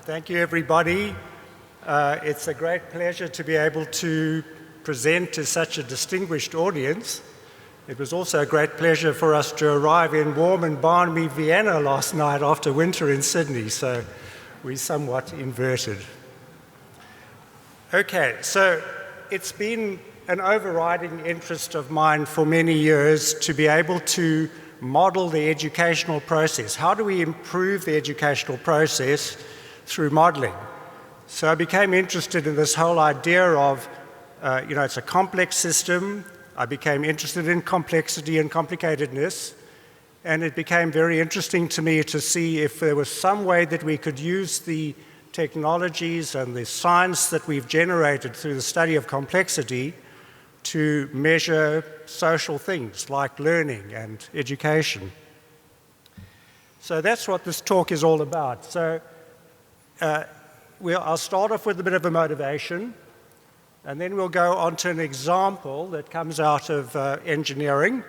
Thank you, everybody. It's a great pleasure to be able to present to such a distinguished audience. It was also a great pleasure for us to arrive in warm and balmy Vienna last night after winter in Sydney, so we somewhat inverted. Okay, so it's been an overriding interest of mine for many years to be able to model the educational process. How do we improve the educational process through modeling? So I became interested in this whole idea of, it's a complex system. I became interested in complexity and complicatedness, and it became very interesting to me to see if there was some way that we could use the technologies and the science that we've generated through the study of complexity to measure social things like learning and education. So that's what this talk is all about. So I'll start off with a bit of a motivation, and then we'll go on to an example that comes out of engineering.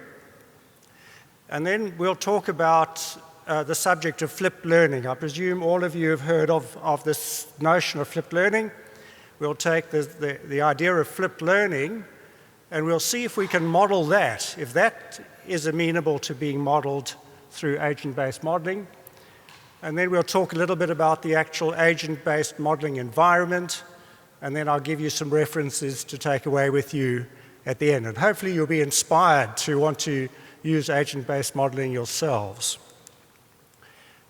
And then we'll talk about the subject of flipped learning. I presume all of you have heard of this notion of flipped learning. We'll take the idea of flipped learning, and we'll see if we can model that, if that is amenable to being modeled through agent-based modeling. And then we'll talk a little bit about the actual agent-based modeling environment, and then I'll give you some references to take away with you at the end. And hopefully you'll be inspired to want to use agent-based modeling yourselves.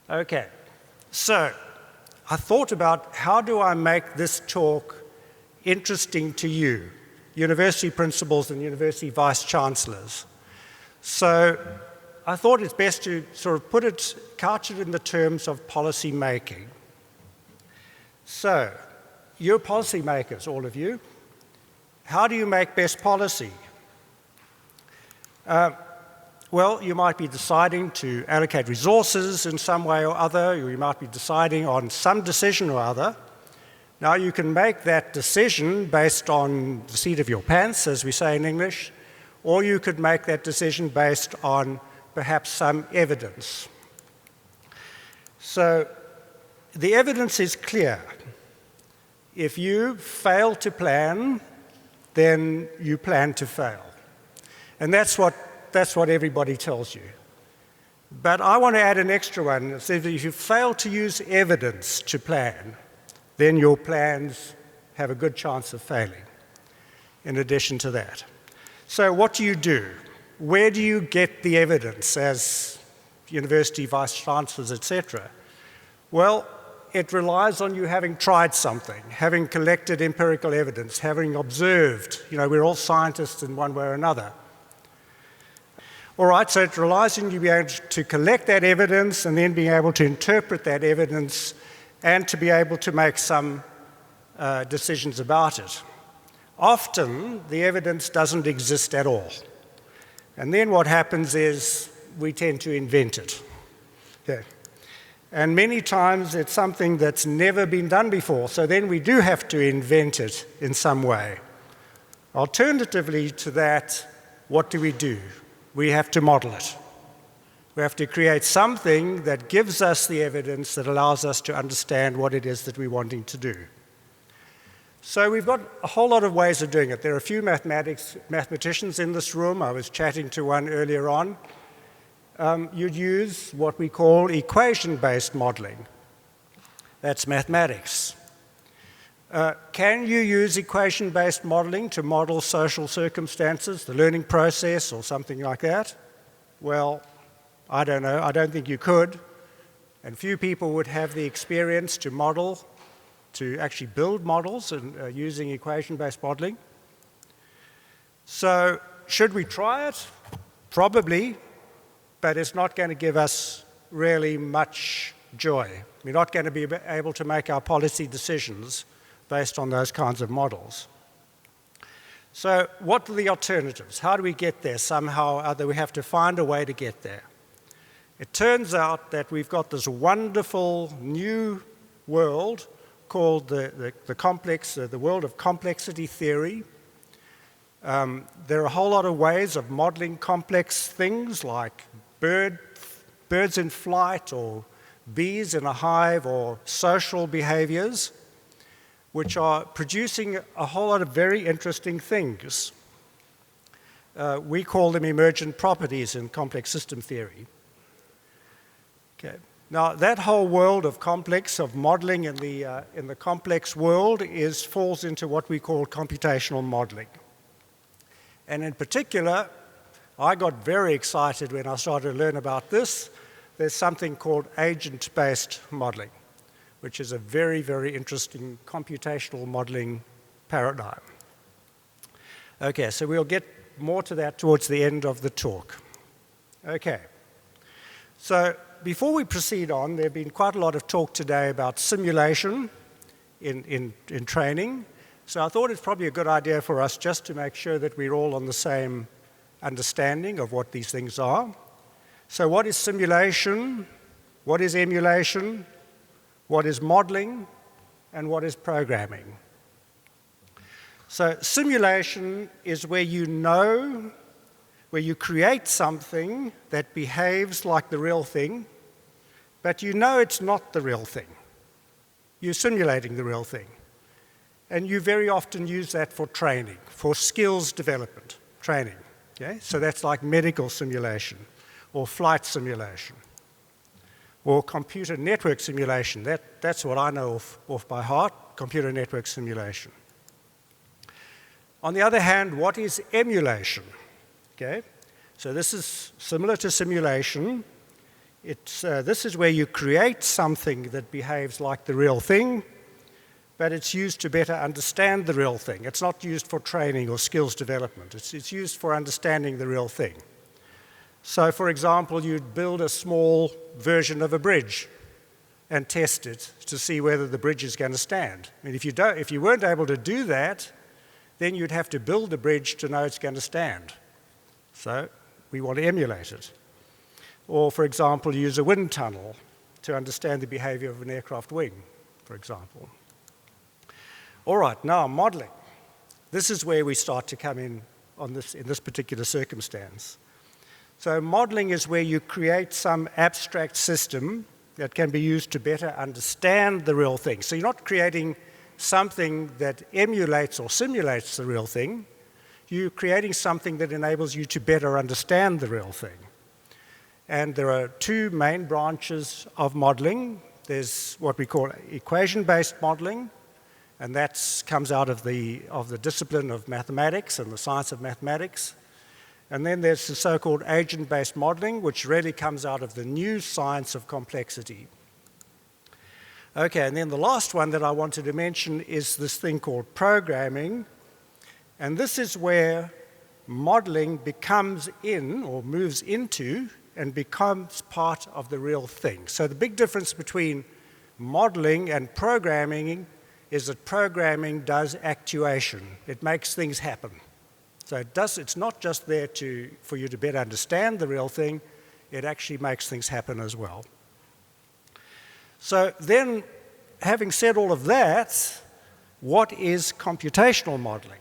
Okay, so I thought about how do I make this talk interesting to you, university principals and university vice-chancellors. So I thought it's best to sort of couch it in the terms of policy making. So, you're policy makers, all of you. How do you make best policy? Well, you might be deciding to allocate resources in some way or other, or you might be deciding on some decision or other. Now, you can make that decision based on the seat of your pants, as we say in English, or you could make that decision based on perhaps some evidence. So the evidence is clear. If you fail to plan, then you plan to fail. And that's what everybody tells you. But I want to add an extra one. It says that if you fail to use evidence to plan, then your plans have a good chance of failing, in addition to that. So what do you do? Where do you get the evidence as university vice-chancellors, etc.? Well, it relies on you having tried something, having collected empirical evidence, having observed. We're all scientists in one way or another. All right, so it relies on you being able to collect that evidence and then being able to interpret that evidence and to be able to make some decisions about it. Often, the evidence doesn't exist at all. And then what happens is we tend to invent it. Yeah. And many times it's something that's never been done before, so then we do have to invent it in some way. Alternatively to that, what do? We have to model it. We have to create something that gives us the evidence that allows us to understand what it is that we're wanting to do. So we've got a whole lot of ways of doing it. There are a few mathematicians in this room. I was chatting to one earlier on. You'd use what we call equation-based modeling. That's mathematics. Can you use equation-based modeling to model social circumstances, the learning process, or something like that? Well, I don't know. I don't think you could. And few people would have the experience to actually build models using equation-based modeling. So should we try it? Probably, but it's not going to give us really much joy. We're not going to be able to make our policy decisions based on those kinds of models. So what are the alternatives? How do we get there? Somehow or other, we have to find a way to get there. It turns out that we've got this wonderful new world called the world of complexity theory. There are a whole lot of ways of modeling complex things like birds in flight or bees in a hive or social behaviors, which are producing a whole lot of very interesting things. We call them emergent properties in complex system theory. Okay. Now, that whole world of modeling in the complex world falls into what we call computational modeling. And in particular, I got very excited when I started to learn about this. There's something called agent-based modeling, which is a very, very interesting computational modeling paradigm. Okay, so we'll get more to that towards the end of the talk. Okay, so before we proceed on, there have been quite a lot of talk today about simulation in training. So I thought it's probably a good idea for us just to make sure that we're all on the same understanding of what these things are. So what is simulation? What is emulation? What is modeling? And what is programming? So simulation is where you create something that behaves like the real thing, but you know it's not the real thing. You're simulating the real thing. And you very often use that for training, for skills development, training. Okay? So that's like medical simulation, or flight simulation, or computer network simulation. That's what I know off by heart, computer network simulation. On the other hand, what is emulation? Okay? So this is similar to simulation. This is where you create something that behaves like the real thing, but it's used to better understand the real thing. It's not used for training or skills development. It's used for understanding the real thing. So, for example, you'd build a small version of a bridge and test it to see whether the bridge is going to stand. I mean, if you weren't able to do that, then you'd have to build the bridge to know it's going to stand. So we want to emulate it. Or, for example, use a wind tunnel to understand the behavior of an aircraft wing, for example. All right, now modeling. This is where we start to come in this particular circumstance. So modeling is where you create some abstract system that can be used to better understand the real thing. So you're not creating something that emulates or simulates the real thing. You're creating something that enables you to better understand the real thing. And there are two main branches of modeling. There's what we call equation-based modeling, and that comes out of the discipline of mathematics and the science of mathematics. And then there's the so-called agent-based modeling, which really comes out of the new science of complexity. Okay, and then the last one that I wanted to mention is this thing called programming. And this is where modeling becomes in, or moves into, and becomes part of the real thing. So the big difference between modeling and programming is that programming does actuation. It makes things happen. So it's not just there for you to better understand the real thing, it actually makes things happen as well. So then, having said all of that, what is computational modeling?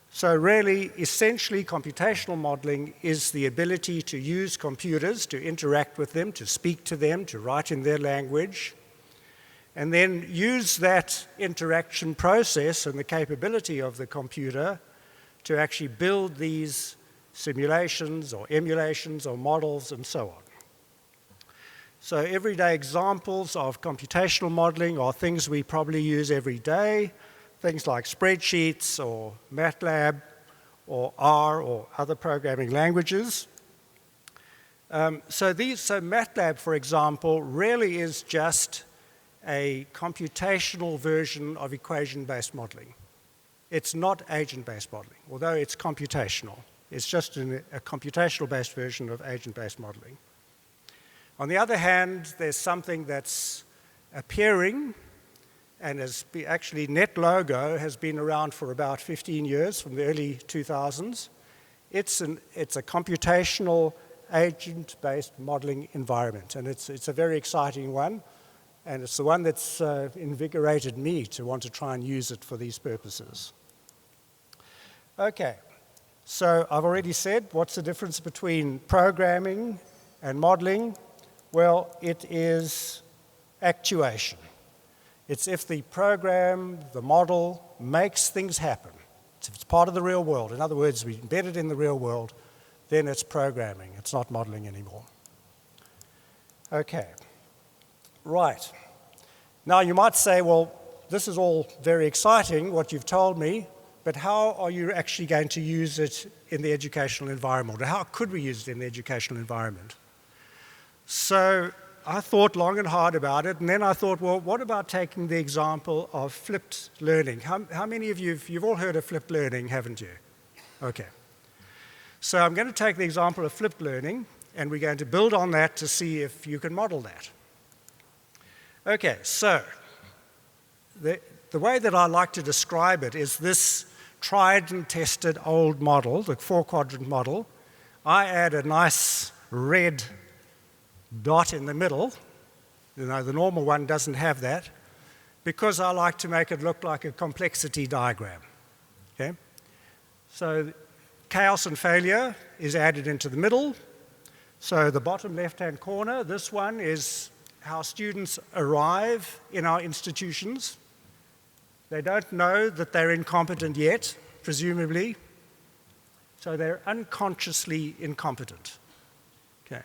So really, essentially, computational modeling is the ability to use computers, to interact with them, to speak to them, to write in their language, and then use that interaction process and the capability of the computer to actually build these simulations or emulations or models and so on. So everyday examples of computational modeling are things we probably use every day, things like spreadsheets or MATLAB or R or other programming languages. So MATLAB, for example, really is just a computational version of equation-based modeling. It's not agent-based modeling, although it's computational. It's just a computational-based version of agent-based modeling. On the other hand, there's something that's appearing, and actually NetLogo has been around for about 15 years, from the early 2000s. It's a computational agent-based modeling environment, and it's a very exciting one, and it's the one that's invigorated me to want to try and use it for these purposes. Okay, so I've already said what's the difference between programming and modeling. Well, it is actuation. It's if the program, the model, makes things happen. If it's part of the real world, in other words, we embed it in the real world, then it's programming. It's not modeling anymore. Okay, right. Now you might say, well, this is all very exciting, what you've told me, but how are you actually going to use it in the educational environment? Or how could we use it in the educational environment? So I thought long and hard about it, and then I thought, well, what about taking the example of flipped learning? How many of you've all heard of flipped learning, haven't you? Okay. So I'm going to take the example of flipped learning, and we're going to build on that to see if you can model that. Okay, so the way that I like to describe it is this tried and tested old model, the 4-quadrant model. I add a nice red dot in the middle. You know, the normal one doesn't have that, because I like to make it look like a complexity diagram. Okay? So chaos and failure is added into the middle. So the bottom left-hand corner, this one is how students arrive in our institutions. They don't know that they're incompetent yet, presumably. So they're unconsciously incompetent. Okay.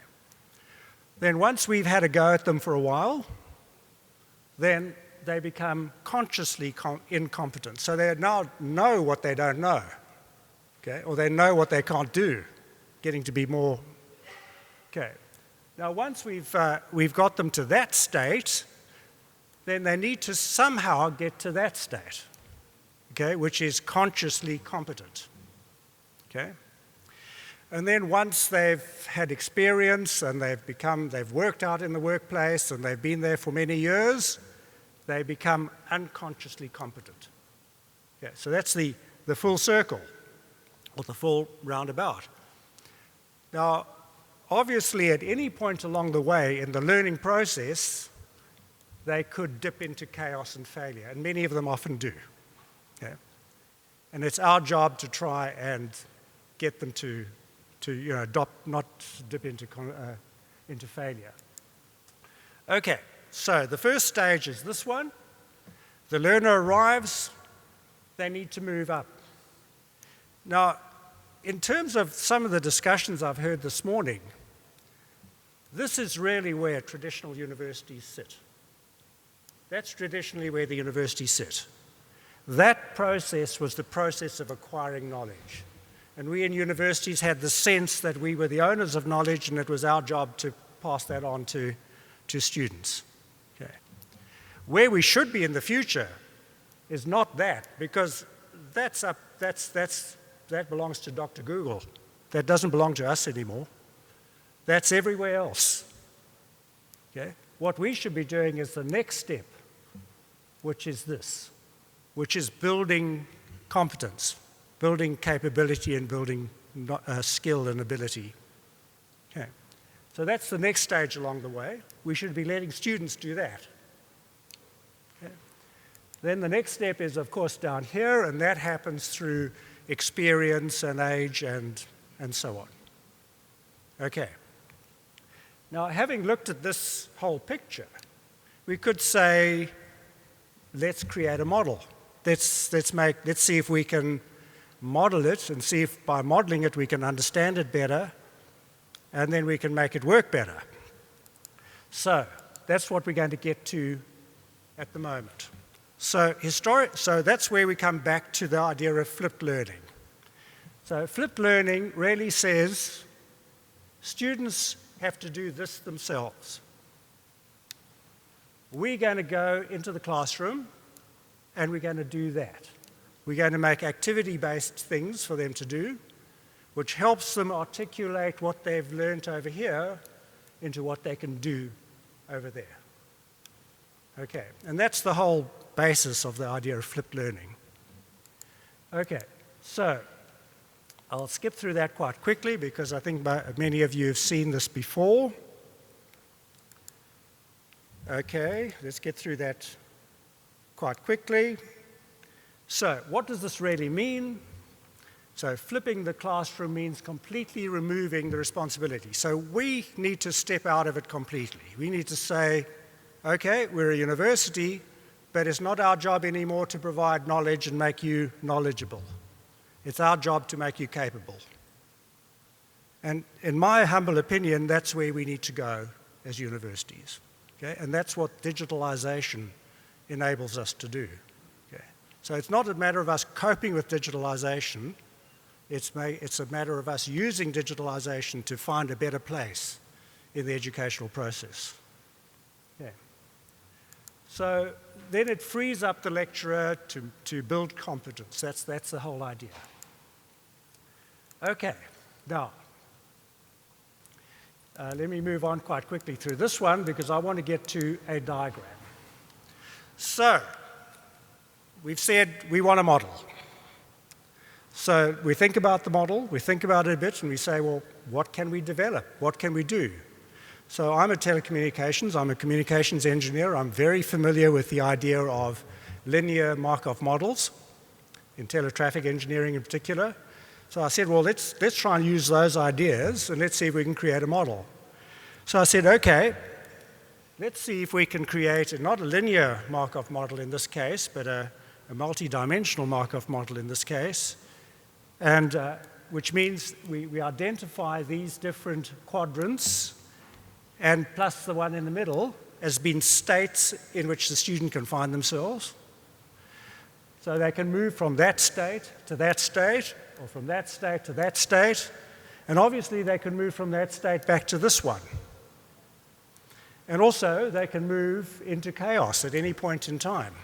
Then once we've had a go at them for a while, then they become consciously incompetent. So they now know what they don't know, okay? Or they know what they can't do, getting to be more. Okay. Now once we've got them to that state, then they need to somehow get to that state, okay, which is consciously competent, okay? And then once they've had experience and they've worked out in the workplace and they've been there for many years, they become unconsciously competent. Okay, so that's the full circle, or the full roundabout. Now, obviously, at any point along the way in the learning process, they could dip into chaos and failure, and many of them often do. Okay? And it's our job to try and get them to not dip into failure. Okay, so the first stage is this one. The learner arrives, they need to move up. Now, in terms of some of the discussions I've heard this morning, this is really where traditional universities sit. That's traditionally where the universities sit. That process was the process of acquiring knowledge. And we in universities had the sense that we were the owners of knowledge and it was our job to pass that on to students. Okay. Where we should be in the future is not that, because that belongs to Dr. Google. That doesn't belong to us anymore. That's everywhere else. Okay? What we should be doing is the next step, which is this, which is building competence, building capability and building skill and ability. Okay. So that's the next stage along the way. We should be letting students do that. Okay. Then the next step is, of course, down here, and that happens through experience and age and so on. Okay. Now, having looked at this whole picture, we could say, let's create a model. Let's see if we can model it and see if by modeling it we can understand it better, and then we can make it work better. So that's what we're going to get to at the moment. So that's where we come back to the idea of flipped learning. So flipped learning really says students have to do this themselves. We're going to go into the classroom and we're going to do that. We're going to make activity-based things for them to do, which helps them articulate what they've learned over here into what they can do over there. Okay, and that's the whole basis of the idea of flipped learning. Okay, so I'll skip through that quite quickly because I think many of you have seen this before. Okay, let's get through that quite quickly. So, what does this really mean? So flipping the classroom means completely removing the responsibility. So we need to step out of it completely. We need to say, okay, we're a university, but it's not our job anymore to provide knowledge and make you knowledgeable. It's our job to make you capable. And in my humble opinion, that's where we need to go as universities. Okay? And that's what digitalization enables us to do. Okay? So it's not a matter of us coping with digitalization. It's a matter of us using digitalization to find a better place in the educational process. Okay. So then it frees up the lecturer to build competence. That's the whole idea. Okay, now, let me move on quite quickly through this one because I want to get to a diagram. So, we've said we want a model. So we think about the model, we think about it a bit, and we say, well, what can we develop? What can we do? So I'm a telecommunications, I'm a communications engineer. I'm very familiar with the idea of linear Markov models, in teletraffic engineering in particular. So I said, well, let's try and use those ideas, and let's see if we can create a model. So I said, okay, let's see if we can create not a linear Markov model in this case, but a multi-dimensional Markov model in this case, and which means we identify these different quadrants and plus the one in the middle as being states in which the student can find themselves. So they can move from that state to that state, or from that state to that state, and obviously they can move from that state back to this one. And also they can move into chaos at any point in time.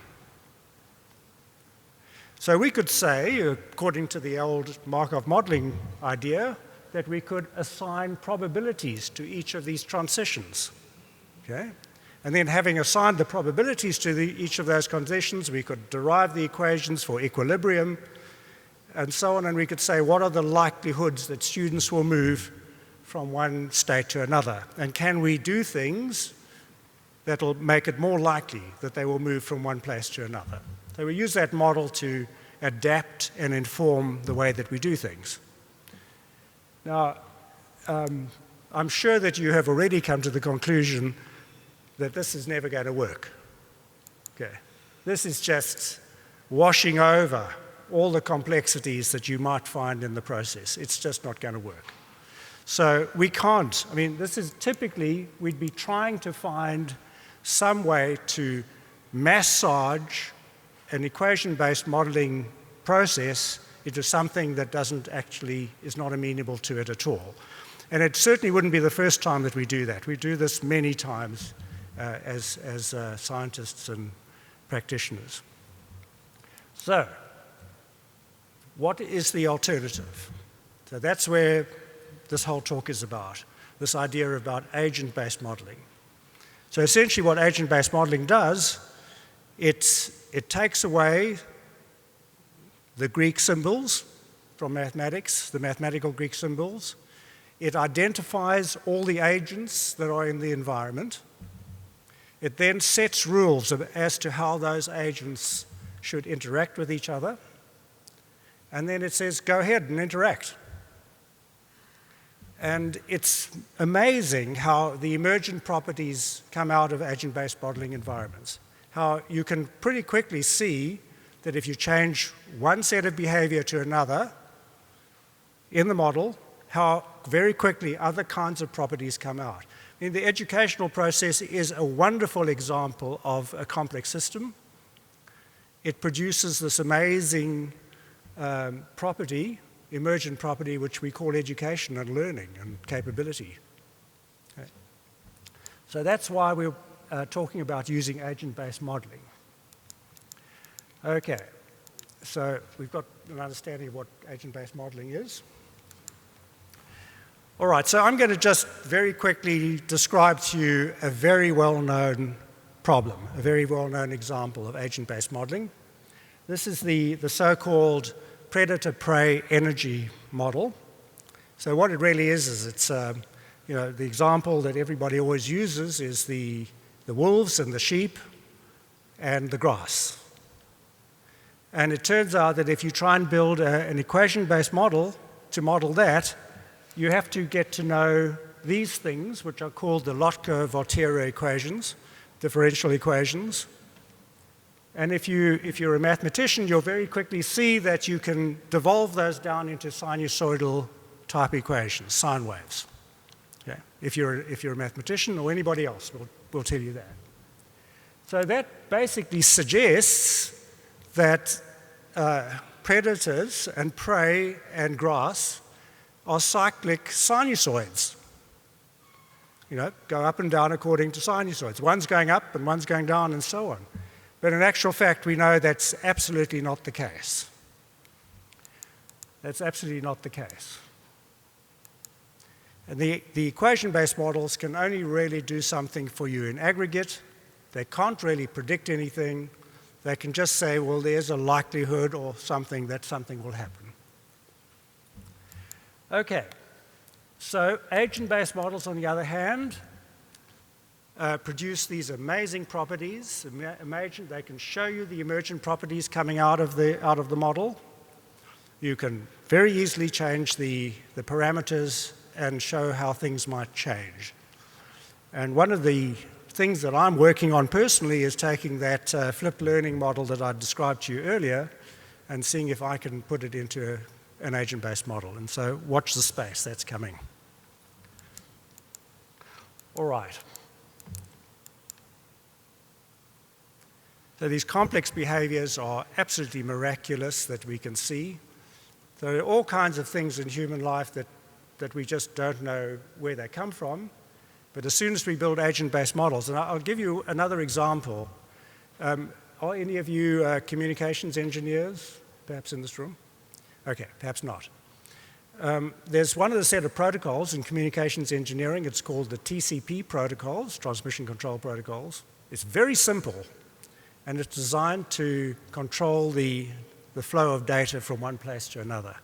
So we could say, according to the old Markov modeling idea, that we could assign probabilities to each of these transitions. Okay? And then having assigned the probabilities to each of those transitions, we could derive the equations for equilibrium and so on, and we could say what are the likelihoods that students will move from one state to another, and can we do things that will make it more likely that they will move from one place to another. So we use that model to adapt and inform the way that we do things. Now, I'm sure that you have already come to the conclusion that this is never going to work. Okay. This is just washing over all the complexities that you might find in the process. It's just not going to work. So we can't. I mean, this is typically, we'd be trying to find some way to massage an equation-based modeling process into something that is not amenable to it at all. And it certainly wouldn't be the first time that we do that. We do this many times as scientists and practitioners. So, what is the alternative? So that's where this whole talk is about, this idea about agent-based modeling. So essentially what agent-based modeling does, it takes away the Greek symbols from mathematics, the mathematical Greek symbols. It identifies all the agents that are in the environment. It then sets rules as to how those agents should interact with each other. And then it says, go ahead and interact. And it's amazing how the emergent properties come out of agent-based modeling environments. How you can pretty quickly see that if you change one set of behavior to another in the model, how very quickly other kinds of properties come out. I mean, the educational process is a wonderful example of a complex system. It produces this amazing property, emergent property, which we call education and learning and capability. Okay. So that's why we're talking about using agent-based modeling. Okay, so we've got an understanding of what agent-based modeling is. All right, so I'm going to just very quickly describe to you a very well-known problem, a very well-known example of agent-based modeling. This is the so-called Predator-Prey energy model. So what it really is it's, the example that everybody always uses is the wolves and the sheep and the grass. And it turns out that if you try and build an equation-based model to model that, you have to get to know these things, which are called the Lotka-Volterra equations, differential equations. And if you're a mathematician, you'll very quickly see that you can devolve those down into sinusoidal type equations, sine waves. Okay? If you're a mathematician or anybody else, we'll tell you that. So that basically suggests that predators and prey and grass are cyclic sinusoids. Go up and down according to sinusoids. One's going up and one's going down and so on. But in actual fact, we know that's absolutely not the case. That's absolutely not the case. And the equation-based models can only really do something for you in aggregate. They can't really predict anything. They can just say, well, there's a likelihood or something that something will happen. Okay, so agent-based models, on the other hand, produce these amazing properties. They can show you the emergent properties coming out of the model. You can very easily change the parameters and show how things might change. And one of the things that I'm working on personally is taking that flipped learning model that I described to you earlier and seeing if I can put it into an agent-based model. And so watch the space, that's coming. All right. So these complex behaviors are absolutely miraculous that we can see. There are all kinds of things in human life that we just don't know where they come from. But as soon as we build agent-based models, and I'll give you another example. Are any of you communications engineers, perhaps in this room? Okay, perhaps not. There's one of the set of protocols in communications engineering. It's called the TCP protocols, transmission control protocols. It's very simple, and it's designed to control the flow of data from one place to another.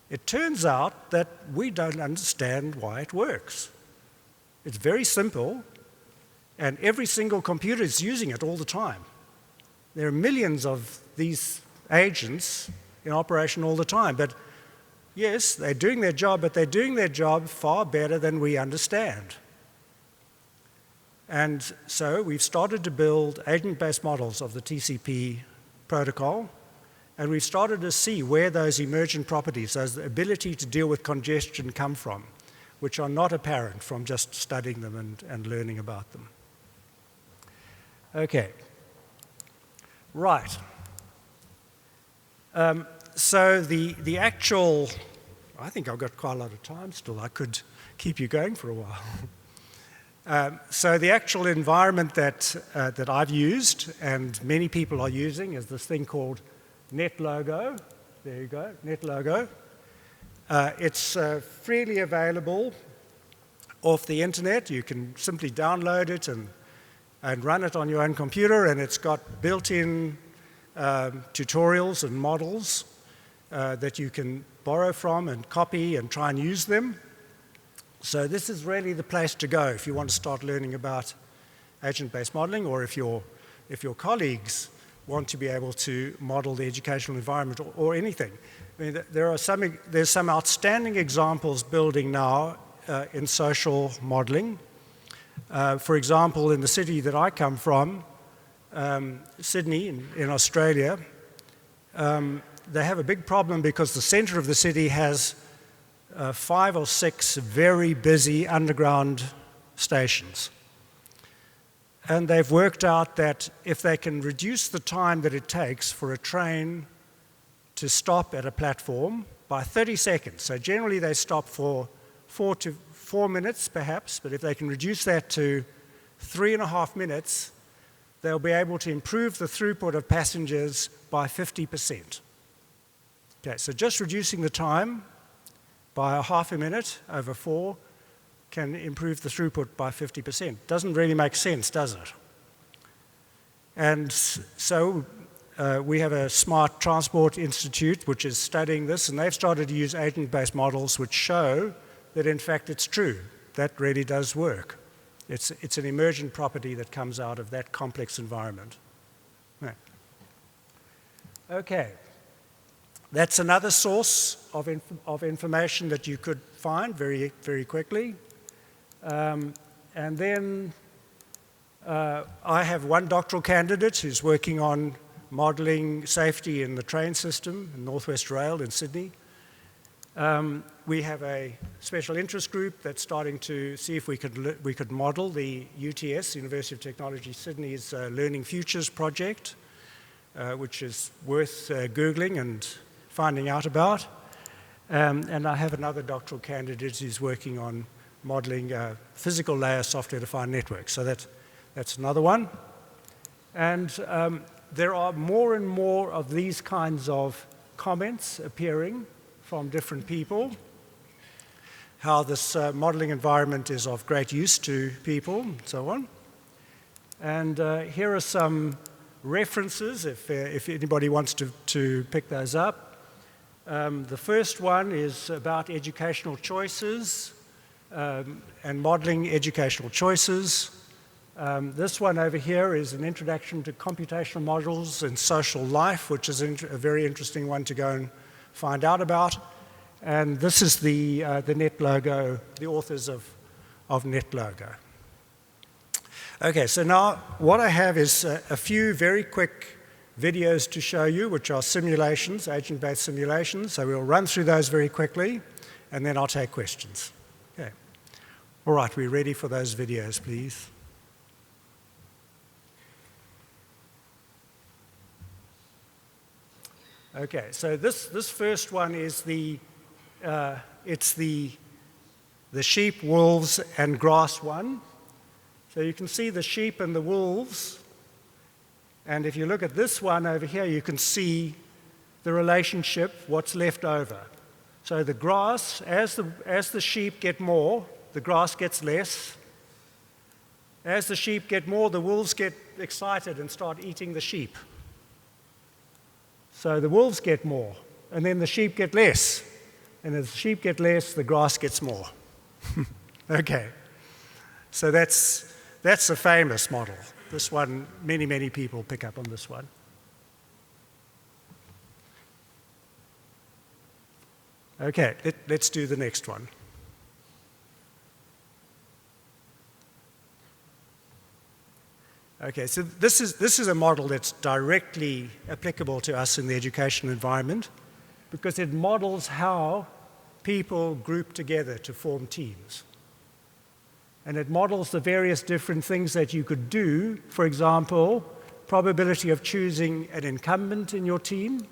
It turns out that we don't understand why it works. It's very simple, and every single computer is using it all the time. There are millions of these agents in operation all the time, but yes, they're doing their job, but they're doing their job far better than we understand. And so we've started to build agent-based models of the TCP protocol, and we've started to see where those emergent properties, those the ability to deal with congestion, come from, which are not apparent from just studying them and learning about them. Okay. Right. So the actual, I think I've got quite a lot of time still. I could keep you going for a while. So the actual environment that I've used and many people are using is this thing called NetLogo. There you go, NetLogo. It's freely available off the internet. You can simply download it and run it on your own computer, and it's got built-in tutorials and models that you can borrow from and copy and try and use them. So this is really the place to go if you want to start learning about agent-based modeling, or if your colleagues want to be able to model the educational environment or anything. I mean, there's some outstanding examples building now in social modeling. For example, in the city that I come from, Sydney in Australia, they have a big problem because the center of the city has 5 or 6 very busy underground stations. And they've worked out that if they can reduce the time that it takes for a train to stop at a platform by 30 seconds, so generally they stop for 4 minutes perhaps, but if they can reduce that to 3.5 minutes, they'll be able to improve the throughput of passengers by 50%. Okay, so just reducing the time by a half a minute over 4 can improve the throughput by 50%. Doesn't really make sense, does it? And so we have a Smart Transport Institute which is studying this, and they've started to use agent-based models which show that in fact it's true. That really does work. It's an emergent property that comes out of that complex environment. Right. Okay. That's another source of information that you could find very, very quickly. And then I have one doctoral candidate who's working on modeling safety in the train system in Northwest Rail in Sydney. We have a special interest group that's starting to see if we could model the UTS, University of Technology Sydney's Learning Futures project, which is worth Googling and finding out about. And I have another doctoral candidate who's working on modeling physical layer software-defined networks. So that's another one. And there are more and more of these kinds of comments appearing from different people, how this modeling environment is of great use to people, and so on. And here are some references, if anybody wants to pick those up. The first one is about educational choices and modeling educational choices. This one over here is an introduction to computational models in social life, which is a very interesting one to go and find out about. And this is the NetLogo, the authors of NetLogo. Okay, so now what I have is a few very quick videos to show you, which are simulations, agent-based simulations. So we'll run through those very quickly, and then I'll take questions. Okay. All right, we're ready for those videos, please. Okay, so this first one is it's the sheep, wolves, and grass one. So you can see the sheep and the wolves. And if you look at this one over here, you can see the relationship, what's left over. So the grass, as the sheep get more, the grass gets less. As the sheep get more, the wolves get excited and start eating the sheep. So the wolves get more, and then the sheep get less. And as the sheep get less, the grass gets more. Okay. So that's a famous model. This one, many people pick up on this one. Okay, let's do the next one. Okay, so this is a model that's directly applicable to us in the education environment because it models how people group together to form teams. And it models the various different things that you could do. For example, probability of choosing an incumbent in your team,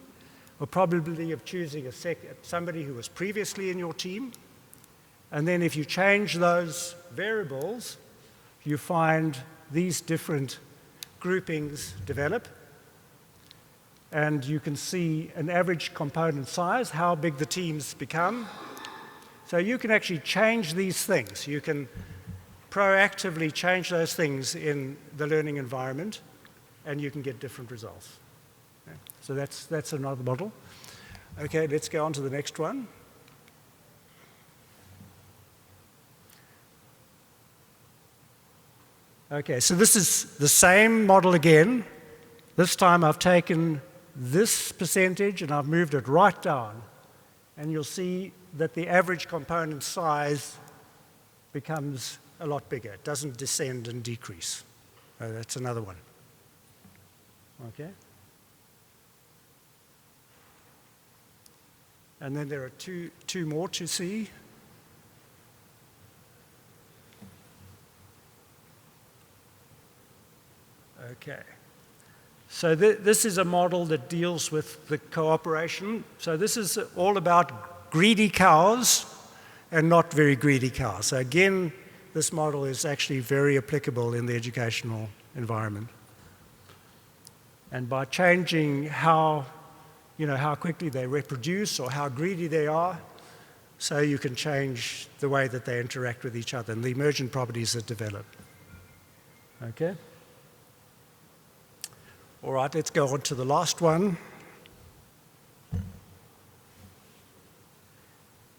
or probability of choosing somebody who was previously in your team. And then if you change those variables, you find these different groupings develop. And you can see an average component size, how big the teams become. So you can actually change these things. You can proactively change those things in the learning environment, and you can get different results. Okay. So that's another model. Okay, let's go on to the next one. Okay, so this is the same model again. This time I've taken this percentage and I've moved it right down, and you'll see that the average component size becomes a lot bigger. It doesn't descend and decrease. That's another one. Okay. And then there are two more to see. Okay. So this is a model that deals with the cooperation. So this is all about greedy cows and not very greedy cows. So again, this model is actually very applicable in the educational environment. And by changing how quickly they reproduce or how greedy they are, so you can change the way that they interact with each other and the emergent properties that develop. Okay? All right, let's go on to the last one.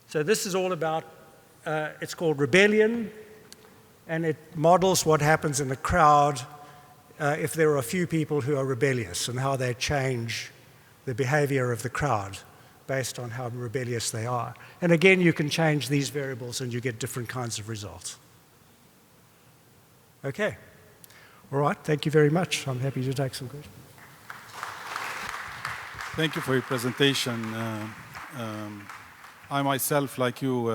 So this is all about, it's called rebellion, and it models what happens in a crowd if there are a few people who are rebellious and how they change the behavior of the crowd based on how rebellious they are. And again, you can change these variables and you get different kinds of results. Okay. All right, thank you very much. I'm happy to take some questions. Thank you for your presentation. I myself, like you,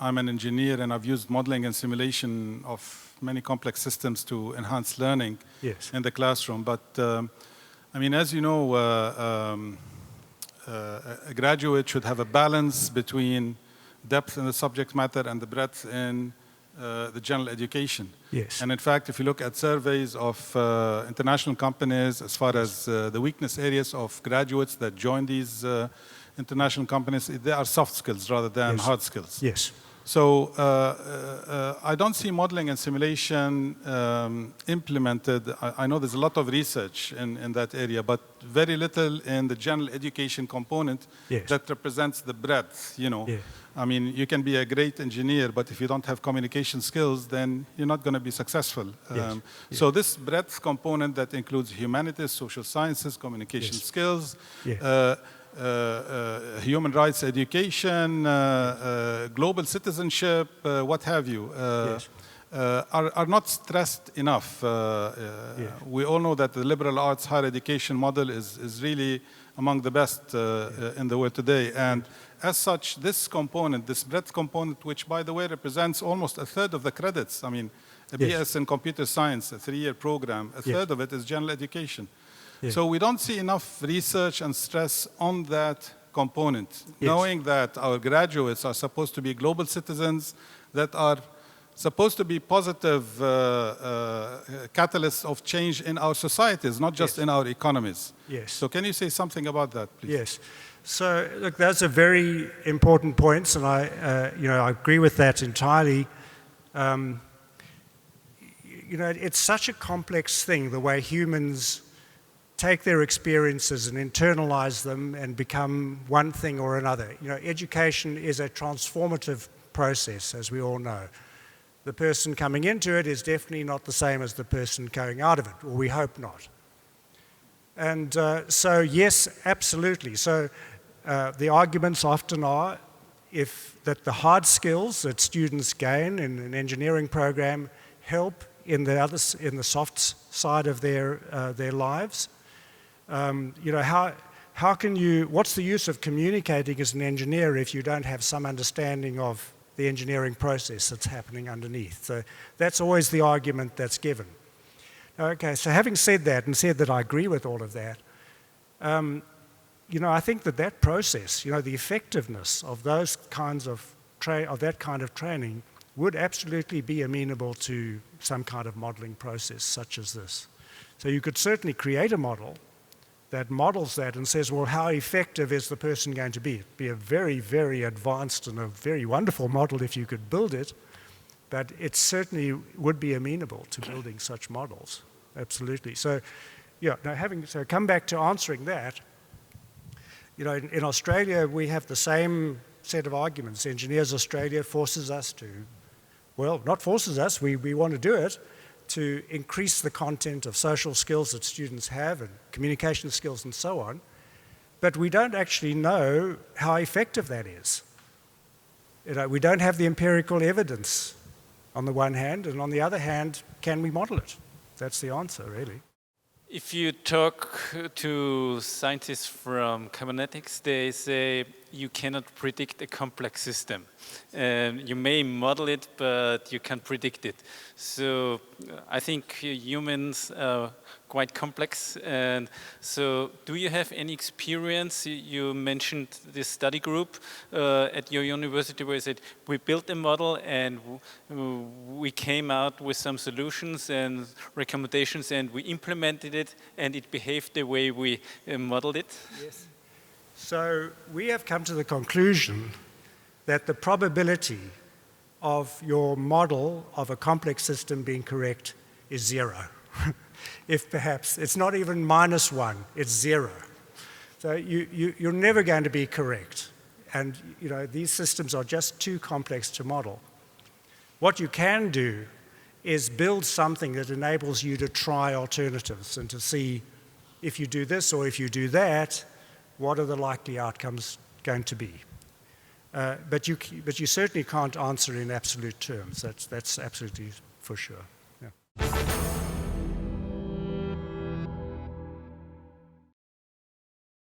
I'm an engineer and I've used modeling and simulation of many complex systems to enhance learning in the classroom. But I mean, as you know, a graduate should have a balance between depth in the subject matter and the breadth in the general education. Yes. And in fact, if you look at surveys of international companies as far as the weakness areas of graduates that join these international companies, they are soft skills rather than hard skills. Yes. So I don't see modeling and simulation implemented. I know there's a lot of research in that area, but very little in the general education component that represents the breadth, you know. I mean, you can be a great engineer, but if you don't have communication skills, then you're not going to be successful. So this breadth component that includes humanities, social sciences, communication skills, human rights education, global citizenship, what have you, are not stressed enough. We all know that the liberal arts higher education model is really among the best in the world today. And as such, this component, this breadth component, which, by the way, represents almost a third of the credits. I mean, a BS in computer science, a 3-year program, a third of it is general education. So we don't see enough research and stress on that component, knowing that our graduates are supposed to be global citizens that are supposed to be positive catalysts of change in our societies, not just in our economies. So can you say something about that, please? Yes. So, look, those are very important points, and I agree with that entirely. You know, it's such a complex thing, the way humans take their experiences and internalize them and become one thing or another. You know, education is a transformative process, as we all know. The person coming into it is definitely not the same as the person going out of it, or we hope not. And so, yes, absolutely. So the arguments often are that the hard skills that students gain in an engineering program help in the soft side of their lives. You know, what's the use of communicating as an engineer if you don't have some understanding of the engineering process that's happening underneath? So that's always the argument that's given. Okay, so having said that, and said that I agree with all of that, you know, I think that process, you know, the effectiveness of those kinds of that kind of training would absolutely be amenable to some kind of modeling process such as this. So you could certainly create a model that models that and says, well, how effective is the person going to be? It'd be a very, very advanced and a very wonderful model if you could build it, but it certainly would be amenable to building such models, absolutely. So, yeah, now so come back to answering that, you know, in Australia, we have the same set of arguments. Engineers Australia forces us to, well, not forces us, we want to do it, to increase the content of social skills that students have and communication skills and so on, but we don't actually know how effective that is. You know, we don't have the empirical evidence on the one hand, and on the other hand, can we model it? That's the answer, really. If you talk to scientists from cybernetics, they say you cannot predict a complex system. You may model it, but you can't predict it. So I think humans are quite complex. And so do you have any experience? You mentioned this study group at your university where you said, we built a model and we came out with some solutions and recommendations and we implemented it and it behaved the way we modeled it? Yes. So we have come to the conclusion that the probability of your model of a complex system being correct is 0. If perhaps, it's not even -1, it's 0. So you're never going to be correct. And you know, these systems are just too complex to model. What you can do is build something that enables you to try alternatives and to see if you do this or if you do that, what are the likely outcomes going to be? But you certainly can't answer in absolute terms. That's absolutely for sure. Yeah.